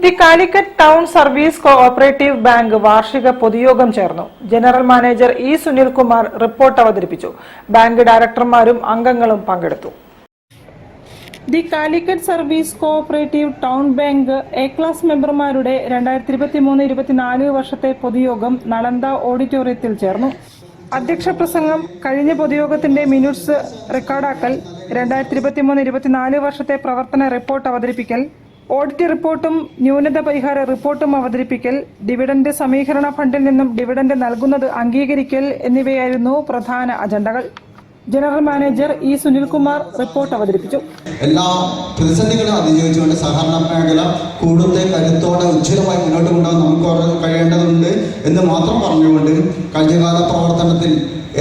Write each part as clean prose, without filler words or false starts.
The Calicut town service cooperative bank വാർഷിക പൊതുയോഗം ചേർന്നു. General manager E Sunilkumar report അവതരിപ്പിച്ചു. ബാങ്ക് ഡയറക്ടർമാരും അംഗങ്ങളും പങ്കെടുത്തു. The Calicut service cooperative town bank A class മെമ്പർമാരുടെ 2023-24 വർഷത്തെ പൊതുയോഗം നളന്ദ ഓഡിറ്റോറിയത്തിൽ ചേർന്നു. അധ്യക്ഷ പ്രസംഗം, കഴിഞ്ഞ പൊതുയോഗത്തിന്റെ മിനിറ്റ്സ് റെക്കോർഡാക്കൽ, 2023-24 വർഷത്തെ പ്രവർത്തന റിപ്പോർട്ട് അവതരിപ്പിക്കൽ, ഓഡിറ്റ് റിപ്പോർട്ടും ന്യൂനത പരിഹാര റിപ്പോർട്ടും അവതരിപ്പിക്കൽ, ഡിവിഡന്റ് സമീകരണ ഫണ്ടിൽ നിന്നും ഡിവിഡന്റ് നൽകുന്നത് അംഗീകരിക്കൽ എന്നിവയായിരുന്നു പ്രധാന അജണ്ടകൾ. General manager E Sunilkumar report അവതരിപ്പിച്ചു. എല്ലാ പ്രതിസന്ധികളും അതിജീവിച്ചുകൊണ്ട് സഹകരണ മേഖല കൂടുതൽ കരുത്തോടെ ഉജ്ജ്വലമായി മുന്നോട്ട് കൊണ്ടുപോകാൻ നമുക്ക് കഴിയേണ്ടതുണ്ട് എന്ന് മാത്രം പറഞ്ഞുകൊണ്ട് കഴിഞ്ഞകാല പ്രവർത്തനത്തിൽ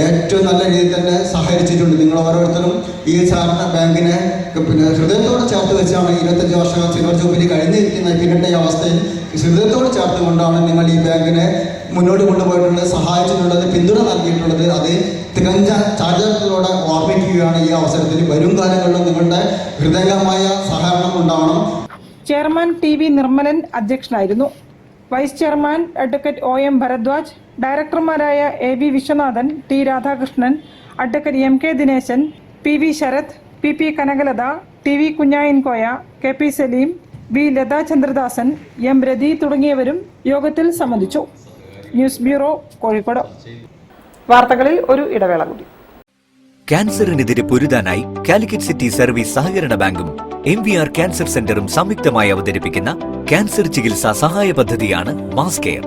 ഏറ്റവും നല്ല രീതിയിൽ തന്നെ സഹകരിച്ചിട്ടുണ്ട്. നിങ്ങൾ ഓരോരുത്തരും ഈ സഹകരണ ബാങ്കിനെ ഹൃദയത്തോടെ ചേർത്ത് വെച്ചാണ് 25 വർഷം സിൽവർ ജൂബിലി കഴിഞ്ഞിരിക്കുന്ന പിന്നീട് ഈ അവസ്ഥയിൽ ഹൃദയത്തോട് ചേർത്തുകൊണ്ടാണ് നിങ്ങൾ ഈ ബാങ്കിനെ മുന്നോട്ട് കൊണ്ടുപോയിട്ടുള്ളത്, സഹായിച്ചിട്ടുള്ളത്, പിന്തുണ നൽകിയിട്ടുള്ളത്. അത് തികഞ്ഞ ചാരിതാർത്ഥ്യത്തോടെ ഓർമ്മിക്കുകയാണ് ഈ അവസരത്തിൽ. വരും കാലങ്ങളിലും നിങ്ങളുടെ ഹൃദയമായ സഹകരണം ഉണ്ടാവണം. ചെയർമാൻ TV നിർമ്മലൻ അധ്യക്ഷനായിരുന്നു. Vice chairman advocate OM Bharadwaj, ഡയറക്ടർമാരായ AV Viswanathan, T Radhakrishnan, advocate MK Dineshan, PV Sarath, PP Kanakalatha, TV Kunhayinkoya, KP Saleem, V Latha Chandradasan, M Rathi തുടങ്ങിയവരും യോഗത്തിൽ സംബന്ധിച്ചു. News bureau, Kozhikode. വാർത്തകളിൽ ഒരു ഇടവേള കൂടി. ക്യാൻസറിനെതിരെ പൊരുതാനായി കാലിക്കറ്റ് സിറ്റി സർവീസ് സഹകരണ ബാങ്കും MVR ക്യാൻസർ സെന്ററും സംയുക്തമായി അവതരിപ്പിക്കുന്ന ക്യാൻസർ ചികിത്സാ സഹായ പദ്ധതിയാണ് മാസ് കെയർ.